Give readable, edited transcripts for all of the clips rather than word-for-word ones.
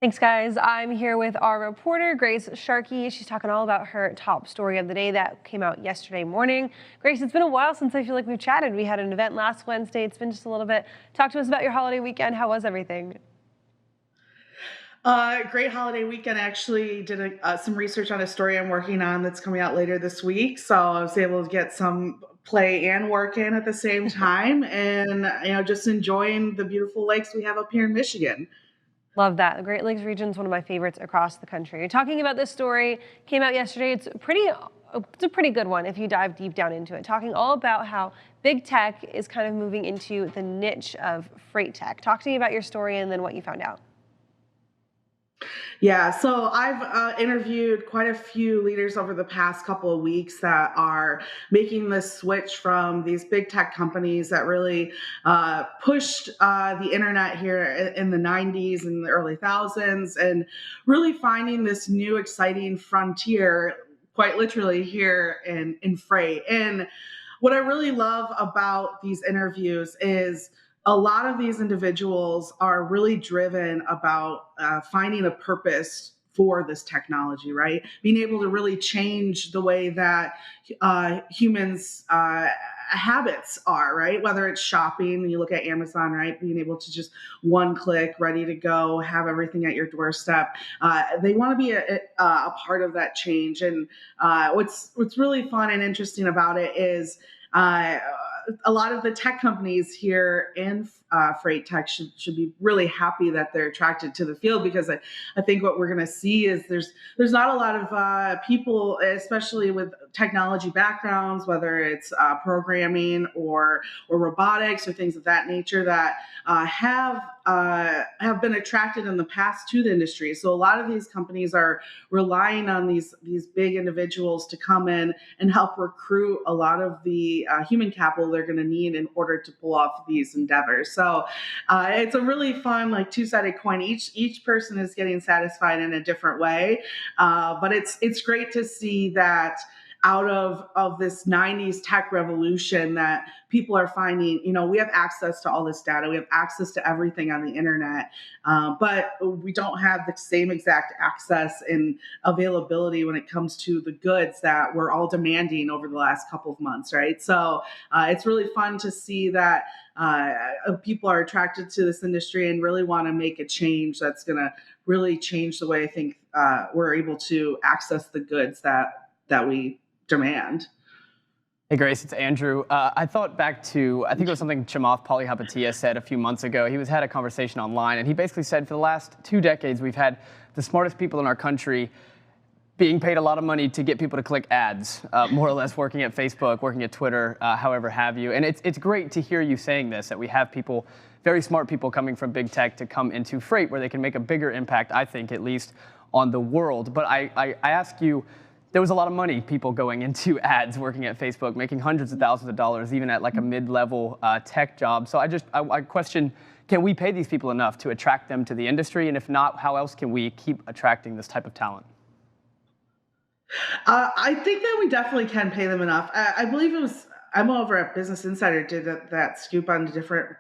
Thanks, guys. I'm here with our reporter, Grace Sharkey. She's talking all about her top story of the day that came out yesterday morning. Grace, it's been a while since I feel like we've chatted. We had an event last Wednesday. It's been just a little bit. Talk to us about your holiday weekend. How was everything? Great holiday weekend. I actually did some research on a story I'm working on that's coming out later this week. So I was able to get some play and work in at the same time, and just enjoying the beautiful lakes we have up here in Michigan. Love that. The Great Lakes region is one of my favorites across the country. Talking about this story, came out yesterday. It's a pretty good one if you dive deep down into it. Talking all about how big tech is kind of moving into the niche of freight tech. Talk to me about your story and then what you found out. Yeah, so I've interviewed quite a few leaders over the past couple of weeks that are making the switch from these big tech companies that really pushed the internet here in the 90s and the early thousands, and really finding this new exciting frontier, quite literally, here in freight. And what I really love about these interviews is a lot of these individuals are really driven about finding a purpose for this technology, right? Being able to really change the way that humans' habits are, right? Whether it's shopping, you look at Amazon, right? Being able to just one click, ready to go, have everything at your doorstep. They want to be a part of that change. And what's really fun and interesting about it is uh, a lot of the tech companies here in freight tech should be really happy that they're attracted to the field, because I think what we're going to see is there's not a lot of people, especially with technology backgrounds, whether it's programming or robotics or things of that nature, that have been attracted in the past to the industry. So a lot of these companies are relying on these big individuals to come in and help recruit a lot of the human capital they're going to need in order to pull off these endeavors. So it's a really fun, like, two-sided coin. Each person is getting satisfied in a different way, but it's great to see that out of this 90s tech revolution, that people are finding, we have access to all this data, we have access to everything on the internet, but we don't have the same exact access and availability when it comes to the goods that we're all demanding over the last couple of months, right? So it's really fun to see that people are attracted to this industry and really want to make a change that's going to really change the way I think we're able to access the goods that we demand. Hey Grace, it's Andrew. I thought back to, I think it was something Chamath Palihapitiya said a few months ago. He had a conversation online, and he basically said for the last 2 decades, we've had the smartest people in our country being paid a lot of money to get people to click ads, more or less working at Facebook, working at Twitter, however have you. And it's great to hear you saying this, that we have people, very smart people coming from big tech to come into freight where they can make a bigger impact, I think, at least on the world. But I ask you, there was a lot of money, people going into ads, working at Facebook, making hundreds of thousands of dollars, even at like a mid-level tech job. So I question, can we pay these people enough to attract them to the industry? And if not, how else can we keep attracting this type of talent? I think that we definitely can pay them enough. I believe it was, I'm over at Business Insider, did that scoop on the different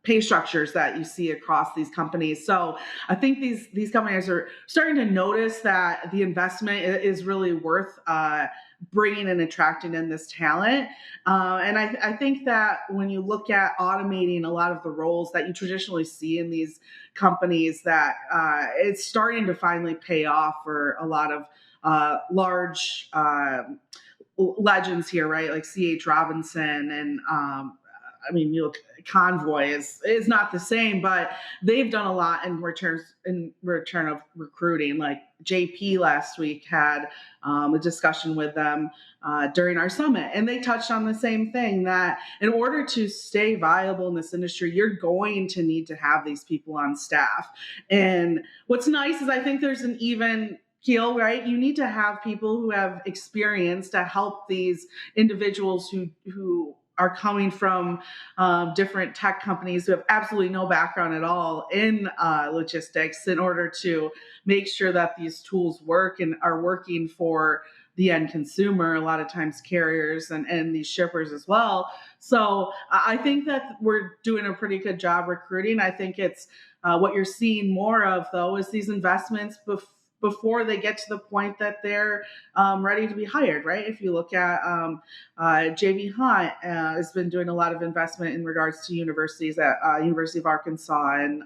pay structures that you see across these companies. So I think these companies are starting to notice that the investment is really worth bringing and attracting in this talent. And I think that when you look at automating a lot of the roles that you traditionally see in these companies, that it's starting to finally pay off for a lot of large legends here, right? Like C.H. Robinson and you look, Convoy is not the same, but they've done a lot in return of recruiting. Like JP last week had a discussion with them during our summit, and they touched on the same thing, that in order to stay viable in this industry, you're going to need to have these people on staff. And what's nice is I think there's an even keel, right? You need to have people who have experience to help these individuals who are coming from different tech companies who have absolutely no background at all in logistics, in order to make sure that these tools work and are working for the end consumer, a lot of times carriers and these shippers as well. So I think that we're doing a pretty good job recruiting. I think it's what you're seeing more of, though, is these investments before they get to the point that they're ready to be hired, right? If you look at JB Hunt has been doing a lot of investment in regards to universities at University of Arkansas, and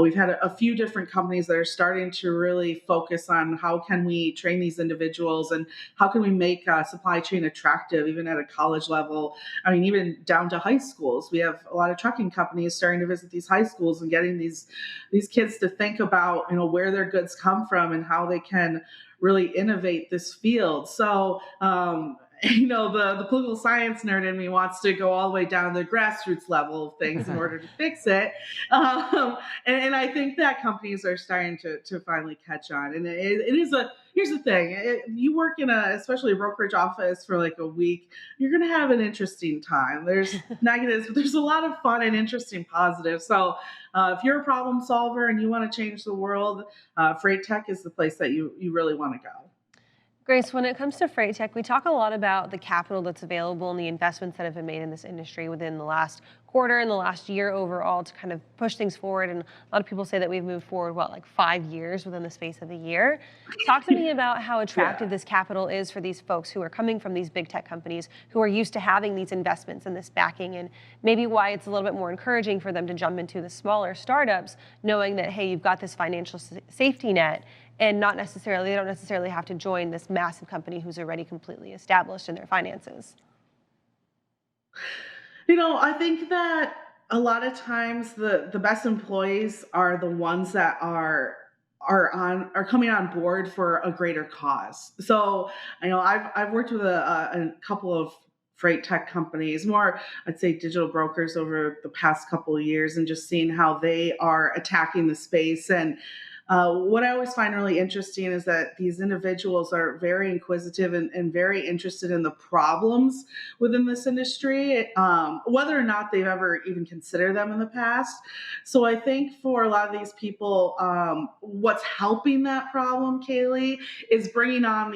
we've had a few different companies that are starting to really focus on how can we train these individuals and how can we make supply chain attractive, even at a college level. I mean, even down to high schools. We have a lot of trucking companies starting to visit these high schools and getting these kids to think about, you know, where their goods come from and how they can really innovate this field. So, you know, the political science nerd in me wants to go all the way down to the grassroots level of things in order to fix it. And I think that companies are starting to finally catch on. And it is here's the thing, you work in especially a brokerage office for like a week, you're going to have an interesting time. There's negatives, but there's a lot of fun and interesting positives. So if you're a problem solver and you want to change the world, FreightTech is the place that you really want to go. Grace, when it comes to FreightTech, we talk a lot about the capital that's available and the investments that have been made in this industry within the last quarter and the last year overall to kind of push things forward. And a lot of people say that we've moved forward, like 5 years within the space of a year. Talk to me about how attractive this capital is for these folks who are coming from these big tech companies who are used to having these investments and this backing, and maybe why it's a little bit more encouraging for them to jump into the smaller startups, knowing that, hey, you've got this financial safety net, and they don't necessarily have to join this massive company who's already completely established in their finances. You know, I think that a lot of times the best employees are the ones that are coming on board for a greater cause. So, you know, I've worked with a couple of freight tech companies, more I'd say digital brokers over the past couple of years, and just seeing how they are attacking the space. And what I always find really interesting is that these individuals are very inquisitive and very interested in the problems within this industry, whether or not they've ever even considered them in the past. So I think for a lot of these people, what's helping that problem, Kaylee, is bringing on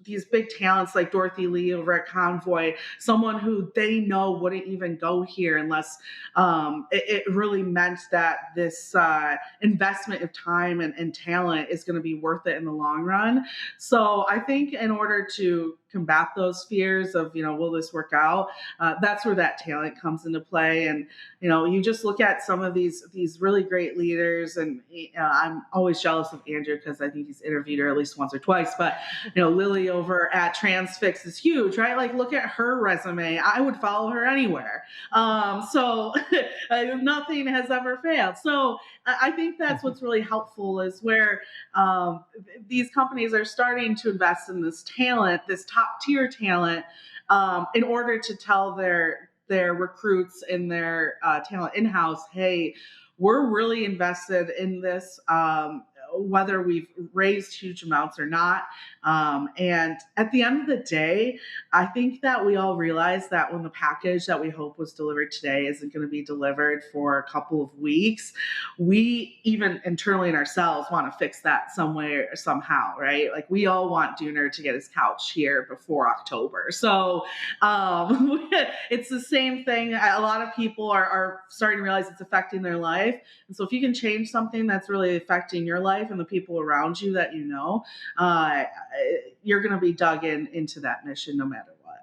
these big talents like Dorothy Lee over at Convoy, someone who they know wouldn't even go here unless it really meant that this investment of time and talent is going to be worth it in the long run. So I think in order to combat those fears of, you know, will this work out? That's where that talent comes into play. And, you know, you just look at some of these really great leaders, and I'm always jealous of Andrew because I think he's interviewed her at least once or twice. But, you know, Lily over at Transfix is huge, right? Like, look at her resume. I would follow her anywhere. So nothing has ever failed. So I think that's what's really helpful, is where these companies are starting to invest in this talent, this top tier talent, in order to tell their recruits and their talent in-house, hey, we're really invested in this, whether we've raised huge amounts or not. And at the end of the day, I think that we all realize that when the package that we hope was delivered today isn't going to be delivered for a couple of weeks, we even internally in ourselves want to fix that somewhere, somehow, right? Like, we all want Dooner to get his couch here before October. So it's the same thing. A lot of people are starting to realize it's affecting their life. And so if you can change something that's really affecting your life and the people around you that you know, you're going to be dug into that mission no matter what.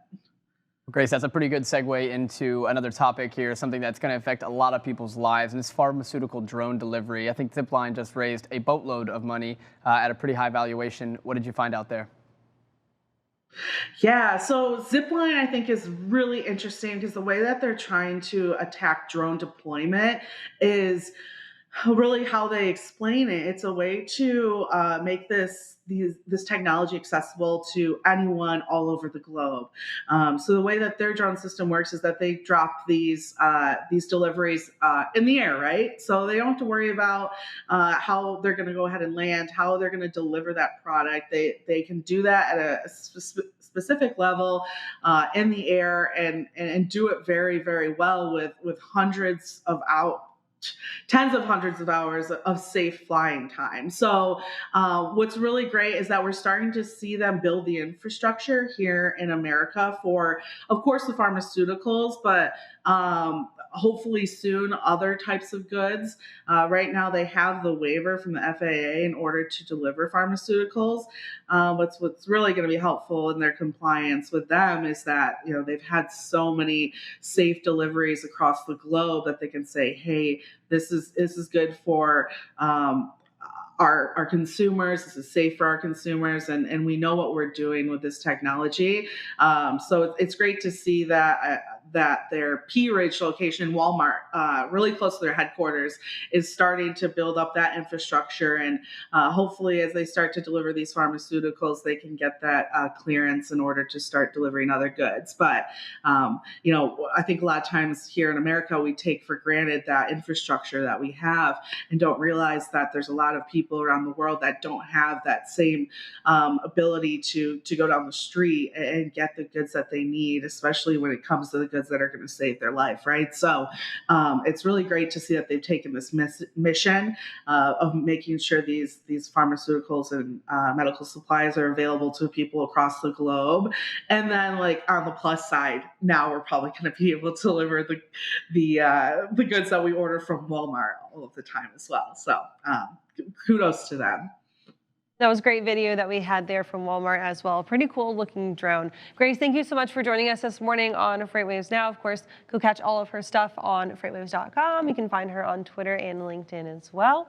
Grace, that's a pretty good segue into another topic here, something that's going to affect a lot of people's lives, and it's pharmaceutical drone delivery. I think Zipline just raised a boatload of money at a pretty high valuation. What did you find out there? Yeah, so Zipline, I think, is really interesting because the way that they're trying to attack drone deployment is really how they explain it. It's a way to make this technology accessible to anyone all over the globe. So the way that their drone system works is that they drop these deliveries in the air, right? So they don't have to worry about how they're going to go ahead and land, how they're going to deliver that product. They can do that at a specific level in the air and do it very, very well with hundreds of tens of hundreds of hours of safe flying time. So what's really great is that we're starting to see them build the infrastructure here in America for, of course, the pharmaceuticals, but hopefully soon other types of goods. Right now they have the waiver from the FAA in order to deliver pharmaceuticals. What's really going to be helpful in their compliance with them is that, you know, they've had so many safe deliveries across the globe that they can say, hey, this is good for our consumers. This is safe for our consumers, and we know what we're doing with this technology. So it's great to see that that their P Ridge location, Walmart, really close to their headquarters, is starting to build up that infrastructure. And hopefully, as they start to deliver these pharmaceuticals, they can get that clearance in order to start delivering other goods. But you know, I think a lot of times here in America, we take for granted that infrastructure that we have and don't realize that there's a lot of people around the world that don't have that same ability to go down the street and get the goods that they need, especially when it comes to the goods that are going to save their life, right? So it's really great to see that they've taken this mission of making sure these pharmaceuticals and medical supplies are available to people across the globe. And then, like, on the plus side, now we're probably going to be able to deliver the goods that we order from Walmart all of the time as well. So kudos to them. That was a great video that we had there from Walmart as well. Pretty cool looking drone. Grace, thank you so much for joining us this morning on FreightWaves Now. Of course, go catch all of her stuff on FreightWaves.com. You can find her on Twitter and LinkedIn as well.